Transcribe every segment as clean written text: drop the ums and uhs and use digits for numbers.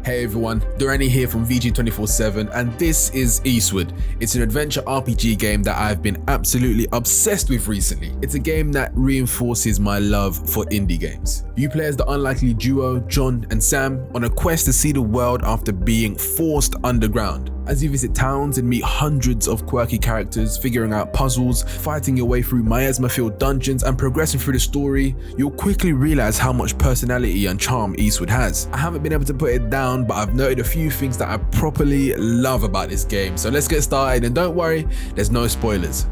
Hey everyone, Durrani here from VG247 and this is Eastward. It's an adventure RPG game that I've been absolutely obsessed with recently. It's a game that reinforces my love for indie games. You play as the unlikely duo, John and Sam, on a quest to see the world after being forced underground. As you visit towns and meet hundreds of quirky characters, figuring out puzzles, fighting your way through miasma-filled dungeons and progressing through the story, you'll quickly realize how much personality and charm Eastward has. I haven't been able to put it down, but I've noted a few things that I properly love about this game. So let's get started, and don't worry, there's no spoilers.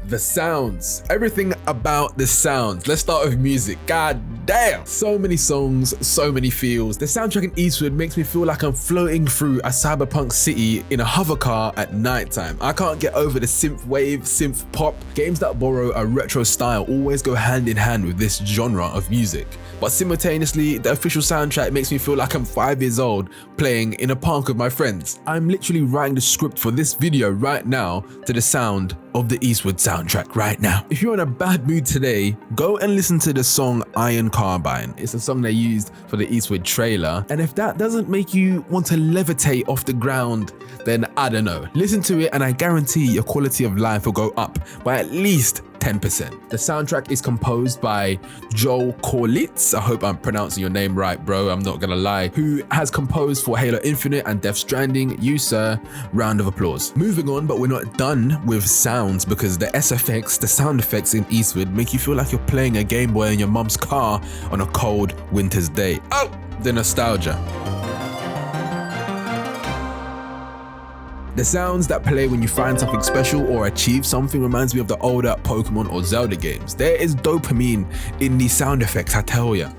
The sounds. Everything about the sounds. Let's start with music. God damn! So many songs, so many feels. The soundtrack in Eastward makes me feel like I'm floating through a cyberpunk city in a hover car at nighttime. I can't get over the synth wave, synth pop. Games that borrow a retro style always go hand in hand with this genre of music. But simultaneously, the official soundtrack makes me feel like I'm 5 years old playing in a park with my friends. I'm literally writing the script for this video right now to the sound of the Eastward soundtrack right now. If you're in a bad mood today, go and listen to the song Iron Carbine. It's a song they used for the Eastward trailer. And if that doesn't make you want to levitate off the ground, then I don't know. Listen to it and I guarantee your quality of life will go up by at least 10%. The soundtrack is composed by Joel Corlitz. I hope I'm pronouncing your name right, bro. I'm not gonna lie. Who has composed for Halo Infinite and Death Stranding. You, sir. Round of applause. Moving on, but we're not done with sounds because the SFX, the sound effects in Eastward make you feel like you're playing a Game Boy in your mum's car on a cold winter's day. Oh, the nostalgia. The sounds that play when you find something special or achieve something reminds me of the older Pokemon or Zelda games. There is dopamine in these sound effects, I tell ya.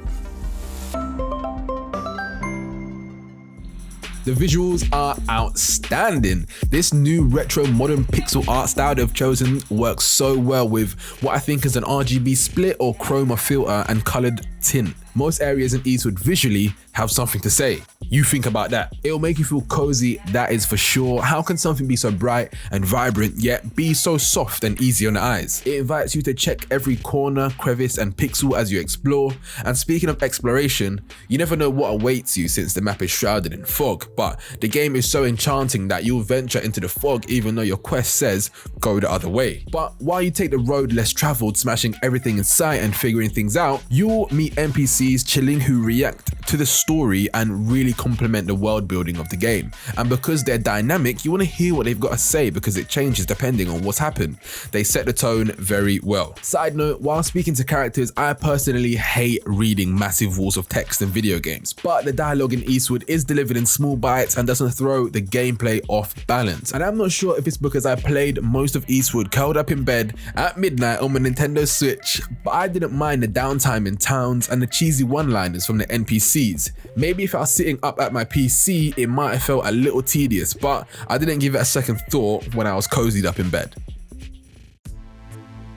The visuals are outstanding. This new retro modern pixel art style they've chosen works so well with what I think is an RGB split or chroma filter and colored tint. Most areas in Eastward visually have something to say. You think about that. It'll make you feel cozy, that is for sure. How can something be so bright and vibrant yet be so soft and easy on the eyes? It invites you to check every corner, crevice and pixel as you explore. And speaking of exploration, you never know what awaits you since the map is shrouded in fog, but the game is so enchanting that you'll venture into the fog even though your quest says go the other way. But while you take the road less traveled, smashing everything in sight and figuring things out, you'll meet NPCs chilling who react to the story and really complement the world building of the game. And because they're dynamic, you want to hear what they've got to say because it changes depending on what's happened. They set the tone very well. Side note, while speaking to characters, I personally hate reading massive walls of text in video games, but the dialogue in Eastward is delivered in small bites and doesn't throw the gameplay off balance. And I'm not sure if it's because I played most of Eastward curled up in bed at midnight on my Nintendo Switch, but I didn't mind the downtime in towns and the cheesy one-liners from the NPCs. Maybe if I was sitting up at my PC, it might have felt a little tedious, but I didn't give it a second thought when I was cozied up in bed.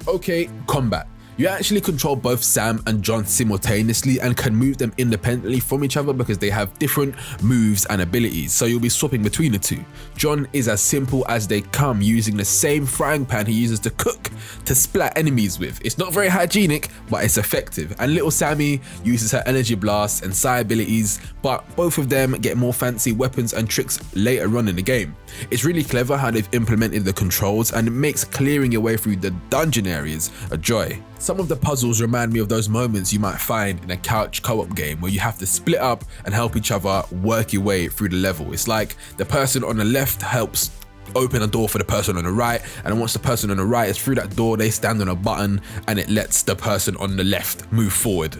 Okay, combat. You actually control both Sam and John simultaneously and can move them independently from each other because they have different moves and abilities, so you'll be swapping between the two. John is as simple as they come, using the same frying pan he uses to cook to splat enemies with. It's not very hygienic, but it's effective. And little Sammy uses her energy blast and psi abilities, but both of them get more fancy weapons and tricks later on in the game. It's really clever how they've implemented the controls, and it makes clearing your way through the dungeon areas a joy. Some of the puzzles remind me of those moments you might find in a couch co-op game where you have to split up and help each other work your way through the level. It's like the person on the left helps open a door for the person on the right, and once the person on the right is through that door, they stand on a button and it lets the person on the left move forward.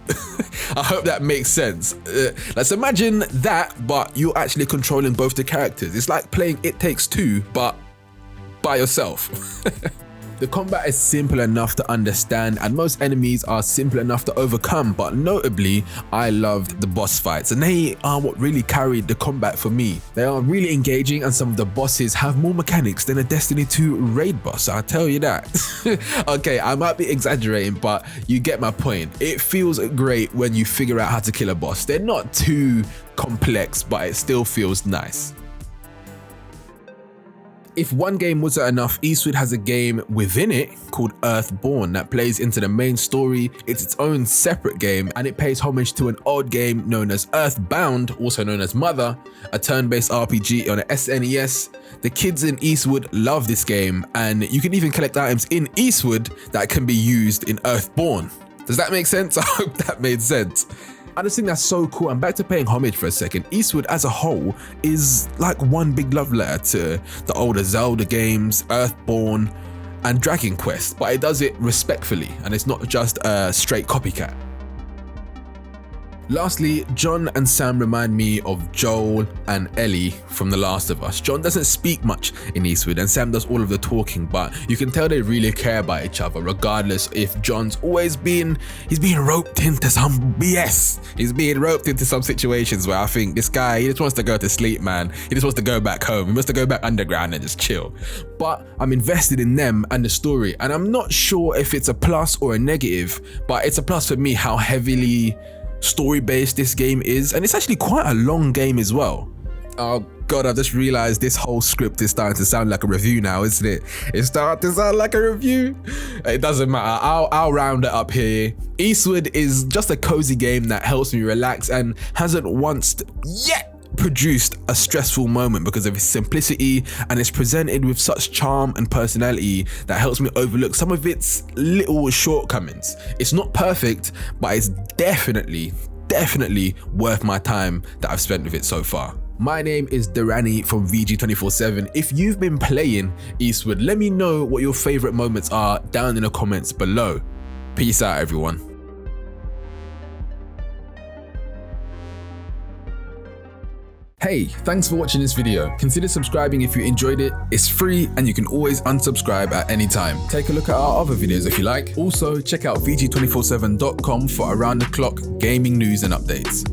I hope that makes sense. Let's imagine that, but you're actually controlling both the characters. It's like playing It Takes Two, but by yourself. The combat is simple enough to understand and most enemies are simple enough to overcome, but notably, I loved the boss fights and they are what really carried the combat for me. They are really engaging and some of the bosses have more mechanics than a Destiny 2 raid boss, I'll tell you that. Okay, I might be exaggerating, but you get my point. It feels great when you figure out how to kill a boss. They're not too complex, but it still feels nice. If one game wasn't enough, Eastward has a game within it called Earthborn that plays into the main story. It's its own separate game, and it pays homage to an old game known as Earthbound, also known as Mother, a turn-based RPG on the SNES. The kids in Eastward love this game, and you can even collect items in Eastward that can be used in Earthborn. Does that make sense? I hope that made sense. I just think that's so cool. And back to paying homage for a second, Eastward as a whole is like one big love letter to the older Zelda games, Earthborn, and Dragon Quest, but it does it respectfully, and it's not just a straight copycat. Lastly, John and Sam remind me of Joel and Ellie from The Last of Us. John doesn't speak much in Eastward and Sam does all of the talking, but you can tell they really care about each other, regardless if John's always being roped into some BS. He's being roped into some situations where I think this guy, he just wants to go to sleep, man. He just wants to go back home. He wants to go back underground and just chill. But I'm invested in them and the story, and I'm not sure if it's a plus or a negative, but it's a plus for me how heavily story-based this game is, and it's actually quite a long game as well. Oh god, I've just realized this whole script is starting to sound like a review now, isn't it? It's starting to sound like a review. It doesn't matter, I'll round it up here. Eastward is just a cozy game that helps me relax and hasn't once yet produced a stressful moment because of its simplicity, and it's presented with such charm and personality that helps me overlook some of its little shortcomings. It's not perfect, but it's definitely worth my time that I've spent with it so far. My name is Durrani from VG247. If you've been playing Eastward, let me know what your favorite moments are down in the comments below. Peace out, everyone. Hey, thanks for watching this video. Consider subscribing if you enjoyed it. It's free and you can always unsubscribe at any time. Take a look at our other videos if you like. Also, check out VG247.com for around the clock gaming news and updates.